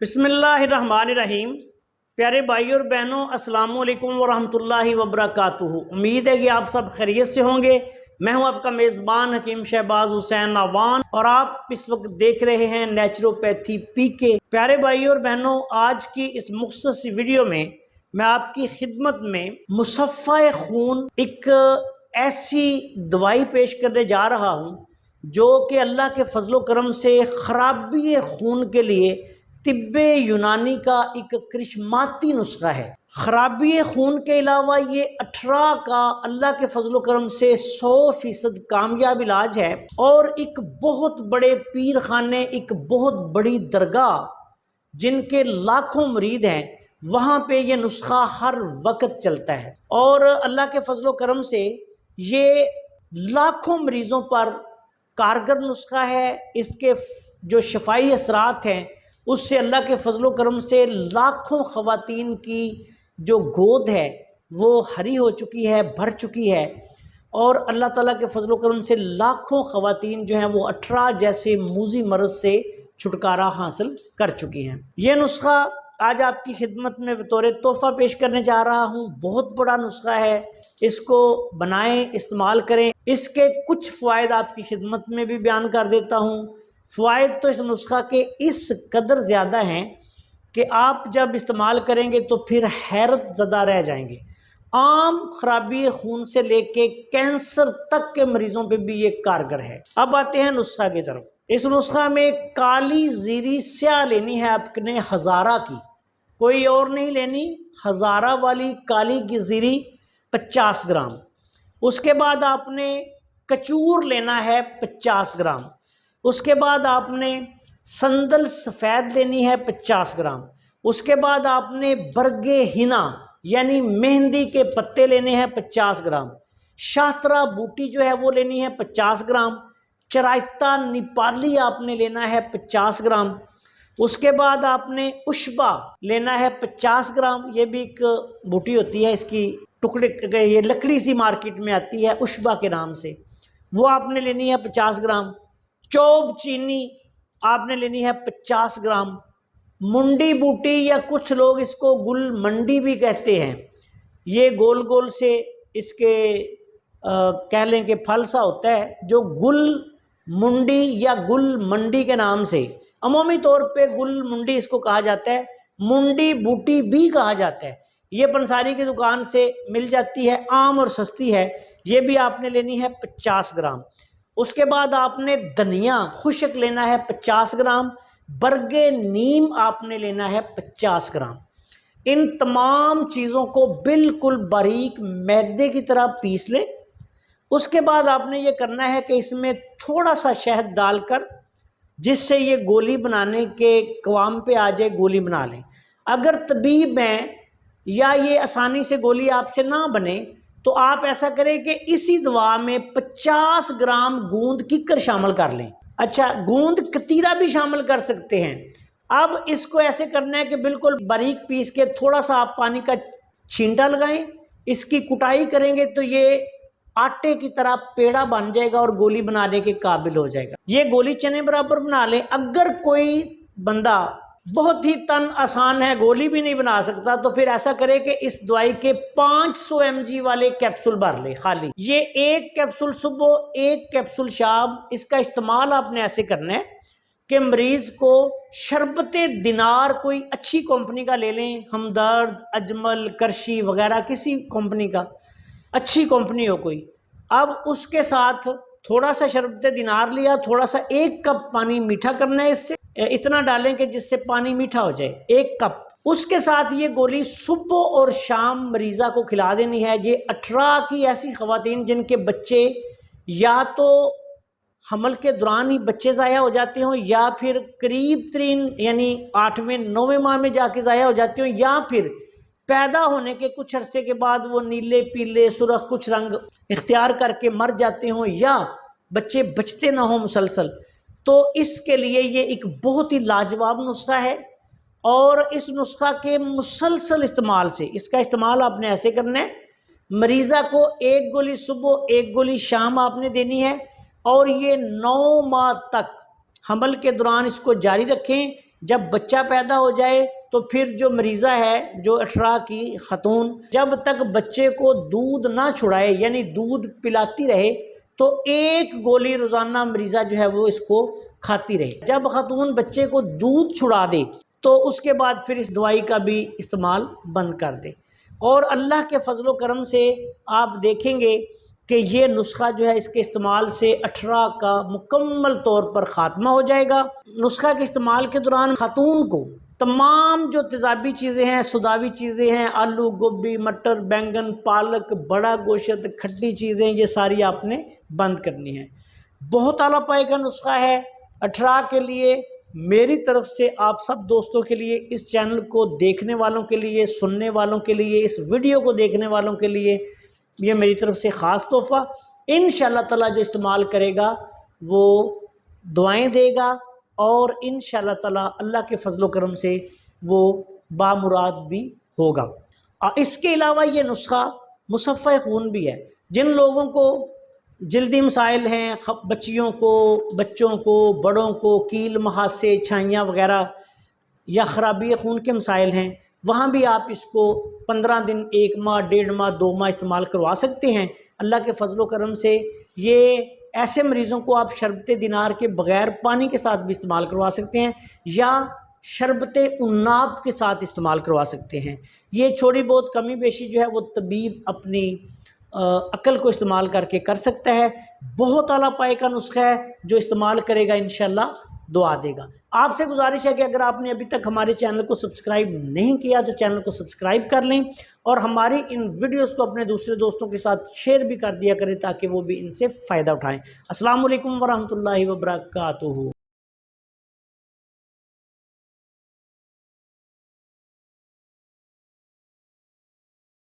बिस्मिल्लाहिर्रहमानिर्रहीम। प्यारे भाई और बहनों, अस्सलामु अलैकुम वरहमतुल्लाहि वबरकातुहू। उम्मीद है कि आप सब खैरियत से होंगे। मैं हूं आपका मेज़बान हकीम शहबाज हुसैन अवान और आप इस वक्त देख रहे हैं नेचुरोपैथी पीके। प्यारे भाई और बहनों, आज की इस मुख्तसर सी वीडियो में मैं आपकी खिदमत में मुसफ़्फ़ा खून एक ऐसी दवाई पेश करने जा रहा हूं जो कि अल्लाह के फजलो करम से खराबी खून के लिए तिब्बे यूनानी का एक करिश्माती नुस्खा है। खराबी खून के अलावा ये 18 का अल्लाह के फजलो करम से 100% कामयाब इलाज है और एक बहुत बड़े पीर खाने, एक बहुत बड़ी दरगाह जिनके लाखों मुरीद हैं, वहाँ पे ये नुस्खा हर वक्त चलता है और अल्लाह के फजलो करम से ये लाखों मरीज़ों पर कारगर नुस्खा है। इसके जो शफाई असरात हैं उससे अल्लाह के फजलो करम से लाखों ख़वातीन की जो गोद है वो हरी हो चुकी है, भर चुकी है और अल्लाह ताला के फजलो करम से लाखों ख़वातीन जो हैं वो 18 जैसे मूजी मर्ज़ से छुटकारा हासिल कर चुकी हैं। ये नुस्खा आज आपकी खिदमत में बतौर तोहफ़ा पेश करने जा रहा हूँ। बहुत बड़ा नुस्खा है, इसको बनाएं, इस्तेमाल करें। इसके कुछ फ़वाइद आपकी खिदमत में भी बयान कर देता हूँ। फ़वाइद तो इस नुस्खा के इस कदर ज़्यादा हैं कि आप जब इस्तेमाल करेंगे तो फिर हैरत ज़दा रह जाएंगे। आम खराबी खून से लेके कैंसर तक के मरीज़ों पे भी ये कारगर है। अब आते हैं नुस्खा की तरफ। इस नुस्खा में काली ज़ीरी स्याह लेनी है आपने, हज़ारा की, कोई और नहीं लेनी। हज़ारा वाली काली की ज़ीरी 50 ग्राम। उसके बाद आपने कचूर लेना है 50 ग्राम। उसके बाद आपने संदल सफ़ेद लेनी है 50 ग्राम। उसके बाद आपने बरगे हिना यानी मेहंदी के पत्ते लेने हैं 50 ग्राम। शाहतरा बूटी जो है वो लेनी है 50 ग्राम। चराइता नेपाली आपने लेना है 50 ग्राम। उसके बाद आपने उशबा लेना है 50 ग्राम। ये भी एक बूटी होती है, इसकी टुकड़े, ये लकड़ी सी मार्केट में आती है उशबा के नाम से, वो आपने लेनी है 50 ग्राम। चौब चीनी आपने लेनी है 50 ग्राम। मुंडी बूटी या कुछ लोग इसको गुल मंडी भी कहते हैं, ये गोल गोल से इसके कह लें कि फल सा होता है जो गुल मुंडी या गुल मंडी के नाम से, अमूमी तौर पे गुल मुंडी इसको कहा जाता है, मुंडी बूटी भी कहा जाता है। ये पंसारी की दुकान से मिल जाती है, आम और सस्ती है। ये भी आपने लेनी है 50 ग्राम। उसके बाद आपने धनिया खुशक लेना है 50 ग्राम। बरगे नीम आपने लेना है 50 ग्राम। इन तमाम चीज़ों को बिल्कुल बारीक मैदे की तरह पीस लें। उसके बाद आपने ये करना है कि इसमें थोड़ा सा शहद डालकर, जिससे ये गोली बनाने के क़वाम पे आ जाए, गोली बना लें। अगर तबीब हैं या ये आसानी से गोली आपसे ना बने तो आप ऐसा करें कि इसी दवा में 50 ग्राम गूंद किकर शामिल कर लें। अच्छा, गूंद कतीरा भी शामिल कर सकते हैं। अब इसको ऐसे करना है कि बिल्कुल बारीक पीस के थोड़ा सा आप पानी का छींटा लगाएं, इसकी कुटाई करेंगे तो ये आटे की तरह पेड़ा बन जाएगा और गोली बनाने के काबिल हो जाएगा। ये गोली चने बराबर बना लें। अगर कोई बंदा बहुत ही तन आसान है, गोली भी नहीं बना सकता, तो फिर ऐसा करे कि इस दवाई के 500 mg वाले कैप्सूल भर ले खाली। ये एक कैप्सूल सुबह, एक कैप्सूल शाम। इसका इस्तेमाल आपने ऐसे करना है कि मरीज को शरबते दिनार कोई अच्छी कंपनी का ले लें, हमदर्द, अजमल, करशी वगैरह किसी कंपनी का, अच्छी कंपनी हो कोई। अब उसके साथ थोड़ा सा शरबते दिनार लिया, थोड़ा सा 1 कप पानी मीठा करना है, इससे इतना डालें कि जिससे पानी मीठा हो जाए, 1 कप। उसके साथ ये गोली सुबह और शाम मरीज़ा को खिला देनी है। ये 18 की ऐसी ख़वातीन जिनके बच्चे या तो हमल के दौरान ही बच्चे ज़ाया हो जाते हों, या फिर करीब तरीन यानी 8वें 9वें माह में जाके ज़ाया हो जाते हों, या फिर पैदा होने के कुछ अरसे के बाद वो नीले पीले सुरख कुछ रंग इख्तियार करके मर जाते हों, या बच्चे बचते ना हों मुसलसल, तो इसके लिए ये एक बहुत ही लाजवाब नुस्खा है। और इस नुस्खा के मुसलसल इस्तेमाल से, इसका इस्तेमाल आपने ऐसे करना है, मरीज़ा को 1 गोली सुबह, 1 गोली शाम आपने देनी है और ये 9 माह तक हमल के दौरान इसको जारी रखें। جب بچہ پیدا ہو جائے تو پھر جو مریضہ ہے، جو 18 کی خاتون، جب تک بچے کو دودھ نہ چھڑائے یعنی دودھ پلاتی رہے تو ایک گولی روزانہ مریضہ جو ہے وہ اس کو کھاتی رہے۔ جب خاتون بچے کو دودھ چھڑا دے تو اس کے بعد پھر اس دوائی کا بھی استعمال بند کر دے، اور اللہ کے فضل و کرم سے آپ دیکھیں گے کہ یہ نسخہ جو ہے اس کے استعمال سے 18 کا مکمل طور پر خاتمہ ہو جائے گا۔ نسخہ کے استعمال کے دوران خاتون کو تمام جو تیزابی چیزیں ہیں، سوداوی چیزیں ہیں، آلو، گوبھی، مٹر، بینگن، پالک، بڑا گوشت، کھٹی چیزیں، یہ ساری آپ نے بند کرنی ہے۔ بہت اعلیٰ پائے کا نسخہ ہے 18 کے لیے۔ میری طرف سے آپ سب دوستوں کے لیے، اس چینل کو دیکھنے والوں کے لیے، سننے والوں کے لیے، اس ویڈیو کو دیکھنے والوں کے لیے یہ میری طرف سے خاص تحفہ۔ انشاءاللہ تعالیٰ جو استعمال کرے گا وہ دعائیں دے گا، اور انشاءاللہ تعالیٰ اللہ کے فضل و کرم سے وہ بامراد بھی ہوگا۔ اس کے علاوہ یہ نسخہ مصفحہ خون بھی ہے۔ جن لوگوں کو جلدی مسائل ہیں، بچیوں کو، بچوں کو، بڑوں کو، کیل، مہاسے، چھائیاں وغیرہ یا خرابی خون کے مسائل ہیں، وہاں بھی آپ اس کو 15 دن، 1 ماہ، 1.5 ماہ، 2 ماہ استعمال کروا سکتے ہیں۔ اللہ کے فضل و کرم سے یہ ایسے مریضوں کو آپ شربت دینار کے بغیر پانی کے ساتھ بھی استعمال کروا سکتے ہیں، یا شربت عناب کے ساتھ استعمال کروا سکتے ہیں۔ یہ تھوڑی بہت کمی بیشی جو ہے وہ طبیب اپنی عقل کو استعمال کر کے کر سکتا ہے۔ بہت اعلیٰ پائے کا نسخہ ہے، جو استعمال کرے گا انشاءاللہ دعا دے گا۔ آپ سے گزارش ہے کہ اگر آپ نے ابھی تک ہمارے چینل کو سبسکرائب نہیں کیا تو چینل کو سبسکرائب کر لیں، اور ہماری ان ویڈیوز کو اپنے دوسرے دوستوں کے ساتھ شیئر بھی کر دیا کریں تاکہ وہ بھی ان سے فائدہ اٹھائیں۔ السلام علیکم ورحمۃ اللہ وبرکاتہ۔